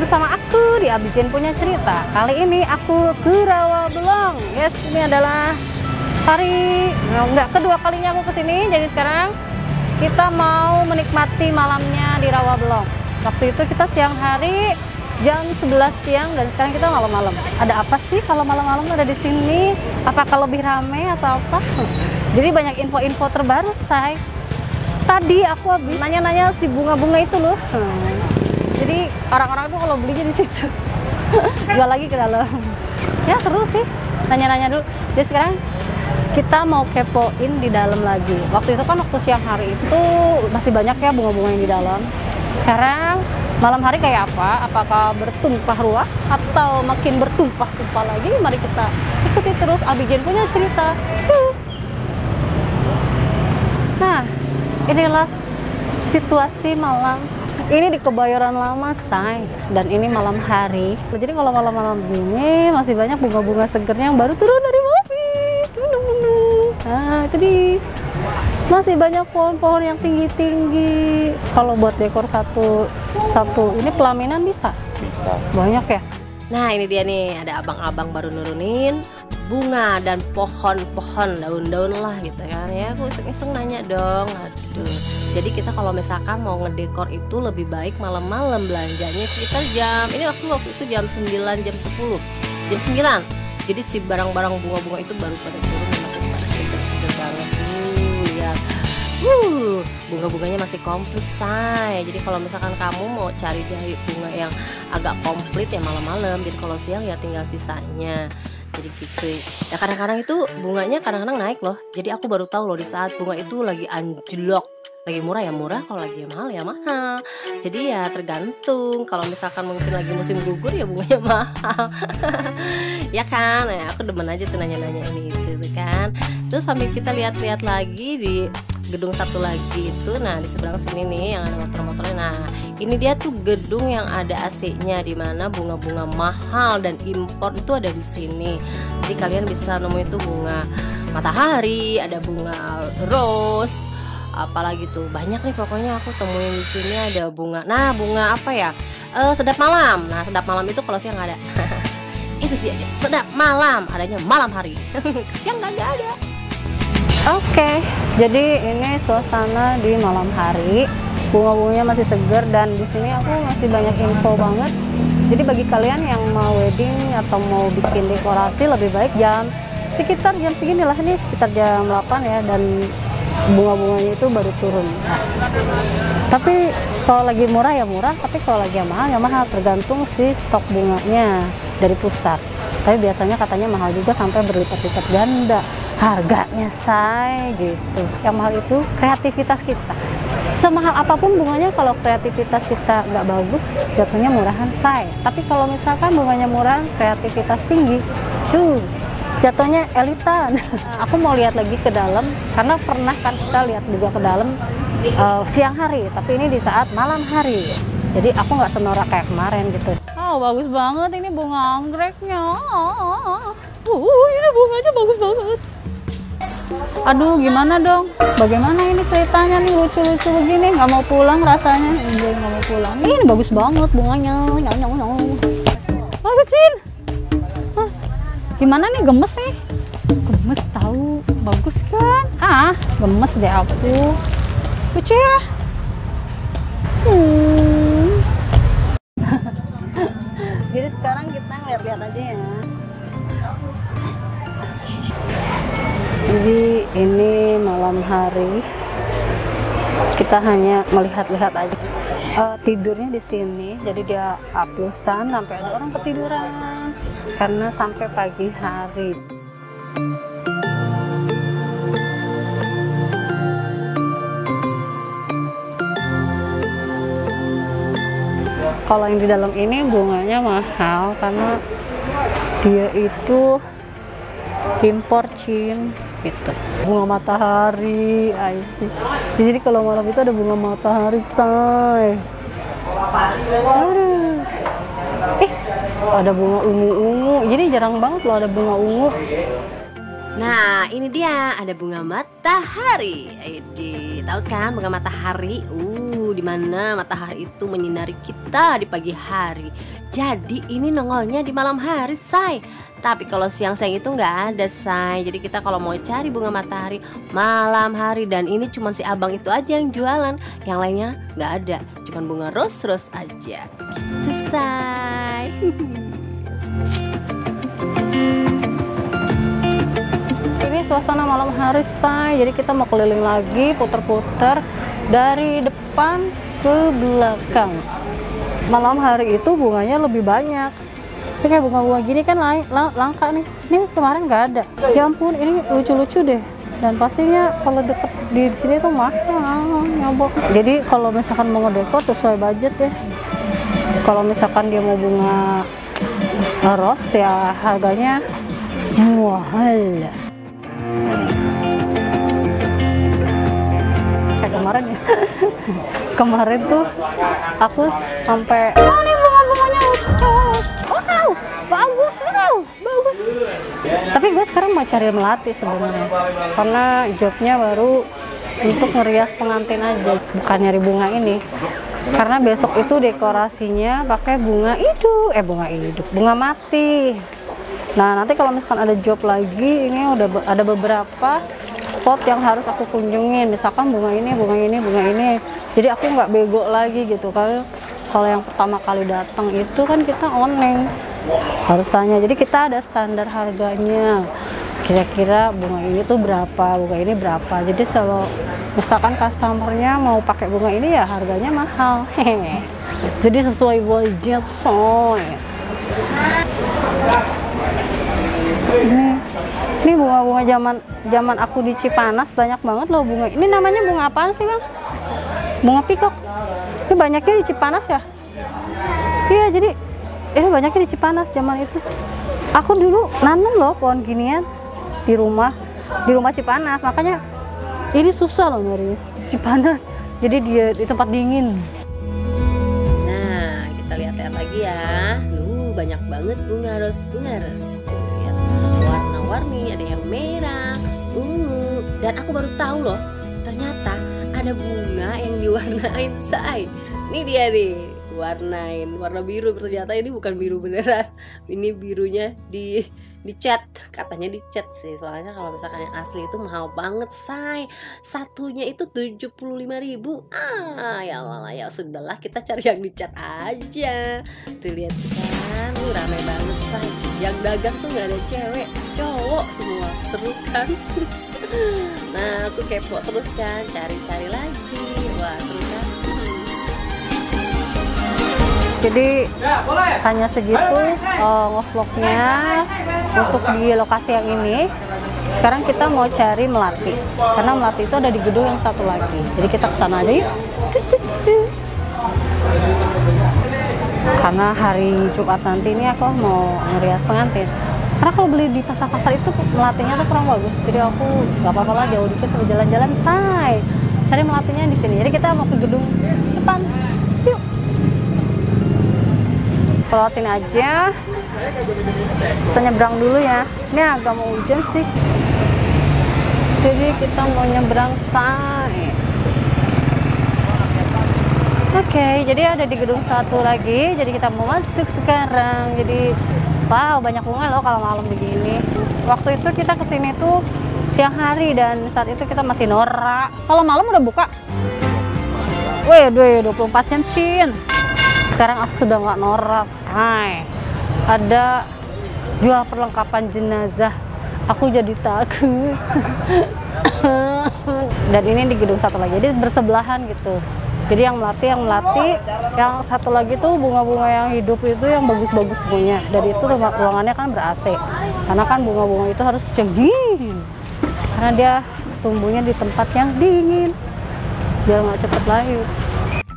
bersama aku di Abijen Punya Cerita. Kali ini aku ke Rawabelong. Yes, ini adalah hari kedua kalinya aku kesini. Jadi sekarang kita mau menikmati malamnya di Rawabelong. Waktu itu kita siang hari jam 11 siang dan sekarang kita malam-malam. Ada apa sih kalau malam-malam ada di sini? Apakah lebih ramai atau apa? Jadi banyak info-info terbaru, say. Tadi aku habis nanya-nanya si bunga-bunga itu loh. Jadi orang-orang tuh kalau belinya di situ. Jual lagi ke dalam. Ya seru sih. Nanya-nanya dulu. Jadi sekarang kita mau kepoin di dalam lagi. Waktu itu kan waktu siang hari itu masih banyak ya bunga-bunga yang di dalam. Sekarang malam hari kayak apa? Apakah bertumpah ruah atau makin bertumpah-tumpah lagi? Mari kita ikuti terus Abijen Punya Cerita. Nah, inilah situasi malam. Ini di Kebayoran Lama, say. Dan ini malam hari. Jadi kalau malam-malam gini masih banyak bunga-bunga segernya yang baru turun dari mobil. Nah, itu dia. Masih banyak pohon-pohon yang tinggi-tinggi. Kalau buat dekor satu ini pelaminan bisa? Bisa. Banyak ya? Nah, ini dia nih, ada abang-abang baru nurunin bunga dan pohon-pohon, daun-daun lah gitu kan ya. Aku iseng-iseng nanya dong. Aduh. Jadi kita kalau misalkan mau ngedekor itu lebih baik malam-malam belanjanya sekitar ini waktu itu jam 9, jam 10, jam 9. Jadi si barang-barang bunga-bunga itu baru pada turun, masih pada seger-seger banget. Lihat. Bunga-bunganya masih komplit, say. Jadi kalau misalkan kamu mau cari dari bunga yang agak komplit ya malam-malam. Jadi kalau siang ya tinggal sisanya. Jadi gitu. Ya kadang-kadang itu bunganya kadang-kadang naik loh. Jadi aku baru tahu loh di saat bunga itu lagi anjlok. Lagi murah ya murah, kalau lagi mahal ya mahal. Jadi ya tergantung. Kalau misalkan mungkin lagi musim gugur ya bunganya mahal. Ya kan, nah, aku demen aja tuh nanya-nanya ini gitu kan. Terus sambil kita lihat-lihat lagi di gedung satu lagi itu, nah di seberang sini nih yang ada motor-motornya. Nah ini dia tuh gedung yang ada AC-nya, di mana bunga-bunga mahal dan impor itu ada di sini. Jadi kalian bisa nemuin tuh bunga matahari, ada bunga rose. Apalagi tuh banyak nih pokoknya aku temuin di sini ada bunga. Nah bunga apa ya? Sedap malam. Nah sedap malam itu kalau siang ada. Itu dia sedap malam, adanya malam hari. Siang nggak ada. Oke, jadi ini suasana di malam hari. Bunga-bunganya masih segar dan di sini aku masih banyak info banget. Jadi bagi kalian yang mau wedding atau mau bikin dekorasi lebih baik sekitar jam segini lah, ini sekitar jam 8 ya, dan bunga-bunganya itu baru turun. Nah, tapi kalau lagi murah ya murah, tapi kalau lagi mahal ya mahal, tergantung si stok bunganya dari pusat. Tapi biasanya katanya mahal juga sampai berlipat-lipat ganda harganya, say, gitu. Yang mahal itu kreativitas kita. Semahal apapun bunganya, kalau kreativitas kita nggak bagus, jatuhnya murahan, say. Tapi kalau misalkan bunganya murah, kreativitas tinggi, jatuhnya elitan. Aku mau lihat lagi ke dalam karena pernah kan kita lihat juga ke dalam siang hari, tapi ini di saat malam hari. Jadi aku nggak senorak kayak kemarin gitu. Oh bagus banget ini bunga anggreknya. Ini bunganya bagus banget. Aduh gimana dong? Bagaimana ini ceritanya nih, lucu-lucu begini, nggak mau pulang rasanya. Nggak mau pulang. Ini bagus banget bunganya. Bagus Cin. Gimana nih, gemes nih? Gemes tahu, bagus kan? Gemes deh aku. Lucu ya? Jadi sekarang kita ngeliat-liat aja ya. Jadi ini malam hari, kita hanya melihat-lihat aja. Tidurnya di sini, jadi dia aplusan sampai ada orang ketiduran karena sampai pagi hari. Kalau yang di dalam ini bunganya mahal karena dia itu impor Cin gitu. Bunga matahari, jadi kalau malam itu ada bunga matahari, say. Ada bunga ungu-ungu, jadi jarang banget loh ada bunga ungu. Nah, ini dia ada bunga matahari. Tahu kan bunga matahari? di mana matahari itu menyinari kita di pagi hari. Jadi ini nongolnya di malam hari, say. Tapi kalau siang-siang itu nggak ada, say. Jadi kita kalau mau cari bunga matahari malam hari, dan ini cuma si abang itu aja yang jualan, yang lainnya nggak ada, cuma bunga rose aja. Gitu, say. Ini suasana malam hari, say. Jadi kita mau keliling lagi, puter-puter dari depan ke belakang. Malam hari itu bunganya lebih banyak. Ini kayak bunga-bunga gini kan langka nih. Ini kemarin nggak ada. Ya ampun, ini lucu-lucu deh. Dan pastinya kalau deket di sini tuh mahal, nyobok. Jadi kalau misalkan mau ngedekor sesuai budget ya. Kalau misalkan dia mau bunga rose ya harganya mahal. Kemarin ya kemarin tuh aku sampai ini bunga-bunganya wow bagus, tapi gue sekarang mau cari melati sebenarnya karena jobnya baru untuk ngerias pengantin aja, bukan nyari bunga ini, karena besok itu dekorasinya pakai bunga hidup, bunga mati. Nah nanti kalau misalkan ada job lagi, ini udah ada beberapa spot yang harus aku kunjungin, misalkan bunga ini. Jadi aku nggak bego lagi gitu. Kalau yang pertama kali datang itu kan kita oneng, harus tanya. Jadi kita ada standar harganya. Kira-kira bunga ini tuh berapa, bunga ini berapa. Jadi kalau misalkan customernya mau pakai bunga ini ya harganya mahal. Jadi sesuai budget, soy. Ini bunga-bunga zaman aku di Cipanas banyak banget loh bunga. Ini namanya bunga apaan sih, Bang? Bunga pikok. Ini banyaknya di Cipanas ya? Iya, jadi ini banyaknya di Cipanas zaman itu. Aku dulu nanam loh pohon ginian di rumah Cipanas. Makanya ini susah loh nyarinya Cipanas. Jadi dia di tempat dingin. Nah, kita lihat-lihat lagi ya. Banyak banget bunga ros. Warna-warni, ada yang merah, ungu, dan aku baru tahu loh, ternyata ada bunga yang diwarnain, say. Ini dia nih, warna biru. Ternyata ini bukan biru beneran, ini birunya dicat, katanya dicat sih. Soalnya kalau misalkan yang asli itu mahal banget, say. Satunya itu 75.000. Ya Allah, ya sudahlah, kita cari yang dicat aja. Tuh lihat kan, ramai banget, say. Yang dagang tuh nggak ada cewek, cowok semua. Seru kan? Nah, aku kepo terus kan, cari-cari lagi. Wah, seru kan? Jadi hanya segitu ngevlognya untuk di lokasi yang ini. Sekarang kita mau cari melati, karena melati itu ada di gedung yang satu lagi. Jadi kita kesana aja yuk. Karena hari Jumat nanti ini aku mau ngerias pengantin. Karena kalau beli di pasar-pasar itu melatinya tuh kurang bagus. Jadi aku nggak apa-apa lah, jauh dikit sambil jalan-jalan, say. Cari melatinya di sini. Jadi kita mau ke gedung depan. Yuk. Kalau sini aja, kita nyebrang dulu ya. Ini agak mau hujan sih. Jadi kita mau nyebrang, say. Oke, jadi ada di gedung satu lagi. Jadi kita mau masuk sekarang. Jadi wow, banyak bunga loh kalau malam begini. Waktu itu kita kesini tuh siang hari dan saat itu kita masih norak. Kalau malam udah buka? Wih, 24 jam, Cin. Sekarang aku sudah nggak norak, say. Ada jual perlengkapan jenazah. Aku jadi takut. Dan ini di gedung satu lagi, jadi bersebelahan gitu. Jadi yang melati, yang satu lagi tuh bunga-bunga yang hidup itu yang bagus-bagus bunganya. Dari itu ruangannya kan ber-AC. Karena kan bunga-bunga itu harus dingin. Karena dia tumbuhnya di tempat yang dingin. Biar nggak cepet layu.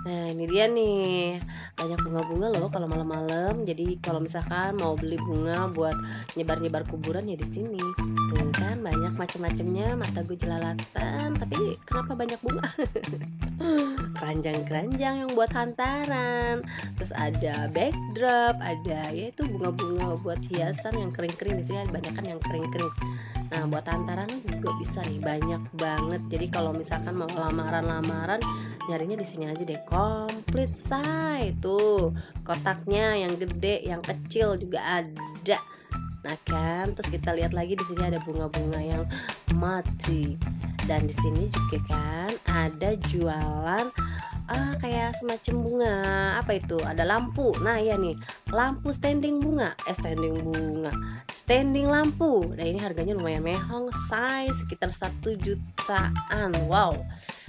Nah, ini dia nih. Banyak bunga-bunga loh kalau malam-malam. Jadi kalau misalkan mau beli bunga buat nyebar-nyebar kuburan ya di sini. Tuh kan banyak macam-macamnya. Mata gue jelalatan, tapi kenapa banyak bunga? Keranjang-keranjang yang buat hantaran. Terus ada backdrop, ada yaitu bunga-bunga buat hiasan yang kering-kering. Di sini banyak kan yang kering-kering. Nah, buat hantaran juga bisa nih, banyak banget. Jadi kalau misalkan mau lamaran-lamaran, nyarinya di sini aja deh. Komplit say tuh. Kotaknya yang gede, yang kecil juga ada. Nah kan, terus kita lihat lagi di sini ada bunga-bunga yang mati. Dan di sini juga kan ada jualan kayak semacam bunga, apa itu? Ada lampu. Nah ya nih, lampu standing bunga, standing lampu. Nah ini harganya lumayan mehong, say, sekitar 1 jutaan. Wow,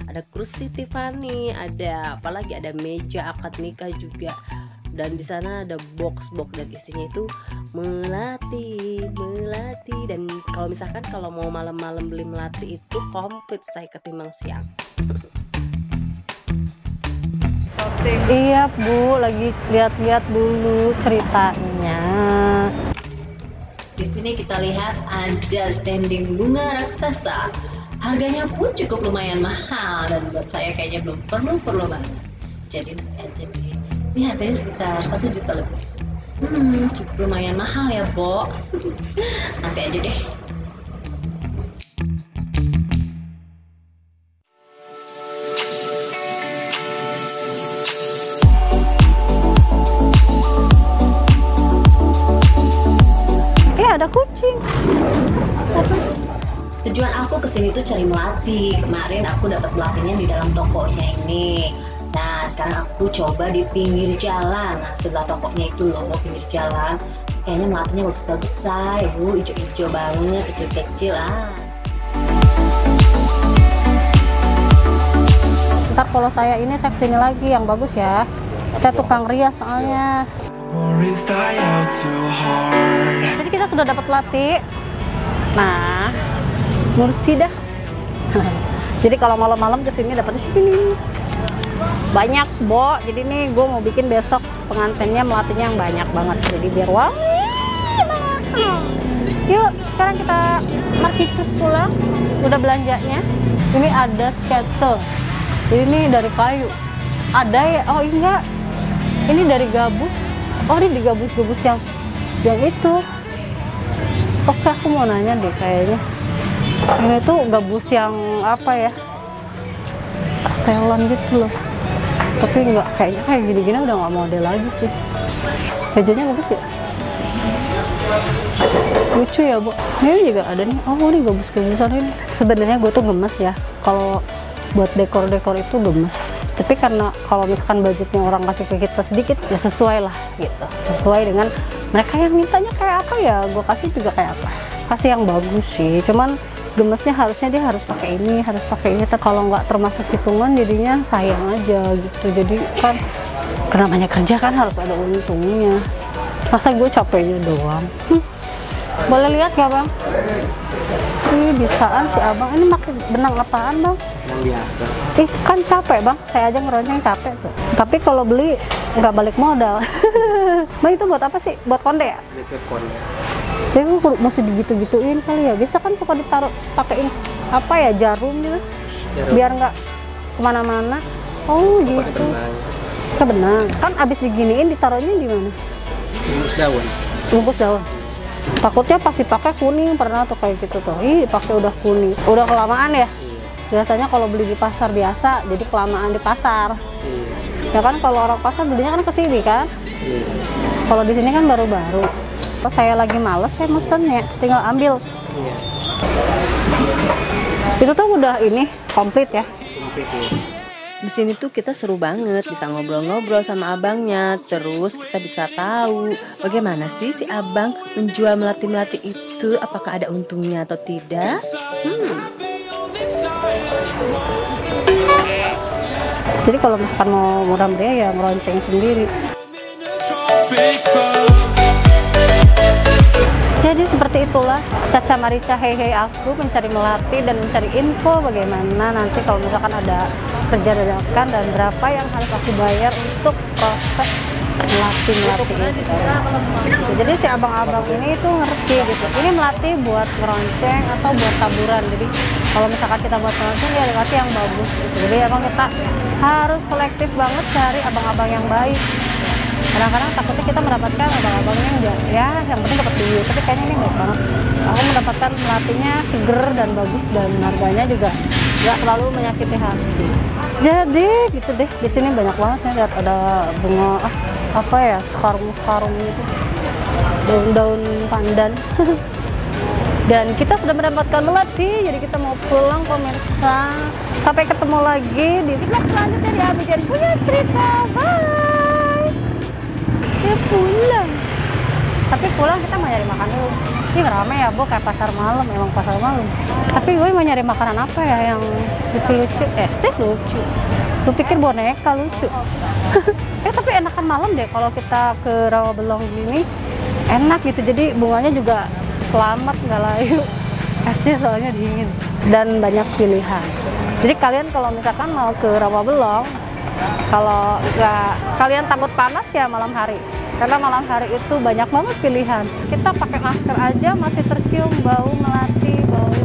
ada kursi Tiffany, ada apalagi, ada meja akad nikah juga. Dan di sana ada box-box dan isinya itu melati. Dan kalau misalkan kalau mau malam-malam beli melati itu komplit saya ketimbang siang. Iya Bu, lagi lihat-lihat dulu ceritanya. Di sini kita lihat ada standing bunga raksasa. Harganya pun cukup lumayan mahal dan buat saya kayaknya belum perlu banget. Jadi nanti aja deh. Ini harganya sekitar 1 juta lebih. Cukup lumayan mahal ya, Bo. Nanti aja deh. Ada kucing. Tujuan aku kesini tuh cari melati. Kemarin aku dapat melatinya di dalam tokonya ini. Nah sekarang aku coba di pinggir jalan. Nah sebelah tokonya itu loh, pinggir jalan. Kayaknya melatinya bagus-bagus say, Bu, hijau-hijau banget, kecil-kecil Ntar kalau saya kesini lagi yang bagus ya. Saya tukang rias soalnya. Jadi kita sudah dapat melati. Nah, mursidah. Jadi kalau malam-malam kesini dapatnya segini. Banyak, Bo. Jadi nih gue mau bikin besok pengantinnya melatinya yang banyak banget. Jadi biar wangi banget. Yuk, sekarang kita markicus pulang. Udah belanjanya. Ini ada skate. Ini dari kayu. Ada ya? Oh enggak. Ini dari gabus. Oh ini digabus-gabus yang itu. Oke, aku mau nanya deh kayaknya. Ini tuh gabus yang apa ya? Setelan gitu loh. Tapi enggak, kayaknya kayak gini-gini udah nggak model lagi sih. Mejanya bagus ya? Lucu ya, Bu. Ini juga ada nih. Oh, ini gabus-gabusan ini. Sebenarnya gue tuh gemes ya. Kalau buat dekor-dekor itu gemes. Tapi karena kalau misalkan budgetnya orang kasih ke kita sedikit, ya sesuai lah gitu. Sesuai dengan mereka yang mintanya kayak apa ya, gue kasih juga kayak apa. Kasih yang bagus sih. Cuman gemesnya harusnya dia harus pakai ini, harus pakai ini. Kalau nggak termasuk hitungan jadinya sayang aja gitu. Jadi kan namanya kerja kan harus ada untungnya. Masa gue capeknya doang. Boleh lihat nggak Bang? Ini bisaan si Abang. Ini pakai benang apaan Bang? Yang biasa. Itu kan capek Bang. Saya aja ngeronceng capek tuh. Tapi kalau beli nggak balik modal. Bang itu buat apa sih? Buat konde ya? Itu konde. Jadi gue mesti digitu-gituin kali ya. Biasa kan suka ditaruh pakein apa ya, jarum gitu. Biar nggak kemana-mana. Oh gitu. Ke benang. Kan abis diginiin ditaruhnya di mana? Bungkus daun. Bungkus daun. Takutnya pas dipakai kuning, pernah tuh kayak gitu tuh. Ih, dipakai udah kuning. Udah kelamaan ya? Biasanya kalau beli di pasar biasa, jadi kelamaan di pasar. Ya kan kalau orang pasar belinya kan kesini kan? Kalau di sini kan baru-baru. Terus saya lagi males, saya mesen ya, tinggal ambil. Itu tuh udah ini komplit ya? Komplit ya. Di sini tuh kita seru banget, bisa ngobrol-ngobrol sama abangnya. Terus kita bisa tahu bagaimana sih si abang menjual melati-melati itu, apakah ada untungnya atau tidak. Jadi kalau misalkan mau murah meriah ya ngeronceng sendiri. Jadi seperti itulah Caca Marica Hehe aku mencari melati dan mencari info bagaimana nanti kalau misalkan ada kerja dadakan dan berapa yang harus aku bayar untuk proses melatih gitu. Jadi si abang-abang ini tuh ngerti gitu, ini melatih buat ngeronceng atau buat taburan. Jadi kalau misalkan kita buat ngeronceng dia dikasih yang bagus gitu. Jadi emang kita harus selektif banget cari abang-abang yang baik. Kadang-kadang takutnya kita mendapatkan abang-abang yang ya yang penting dapat duit, tapi kayaknya ini baik banget. Aku mendapatkan melatihnya seger dan bagus dan harganya juga nggak terlalu menyakiti hati. Jadi gitu deh, di sini banyak banget ya, lihat ada bunga apa ya, sekarung gitu, daun-daun pandan. Dan kita sudah mendapatkan melati, jadi kita mau pulang pemirsa. Sampai ketemu lagi di vlog selanjutnya di Abijan Punya Cerita. Bye. Ya pulang. Tapi pulang kita mau nyari makan dulu. Ini rame ya, Bu, kayak pasar malam, emang pasar malam. Tapi gue mau nyari makanan apa ya yang lucu-lucu? Sih lucu. Lu pikir boneka lucu? Tapi enakan malam deh kalau kita ke Rawabelong gini. Enak gitu, jadi bunganya juga selamat, nggak layu. Esnya soalnya dingin dan banyak pilihan. Jadi kalian kalau misalkan mau ke Rawabelong, kalau nggak kalian takut panas ya malam hari. Karena malam hari itu banyak banget pilihan. Kita pakai masker aja masih tercium bau melati, bau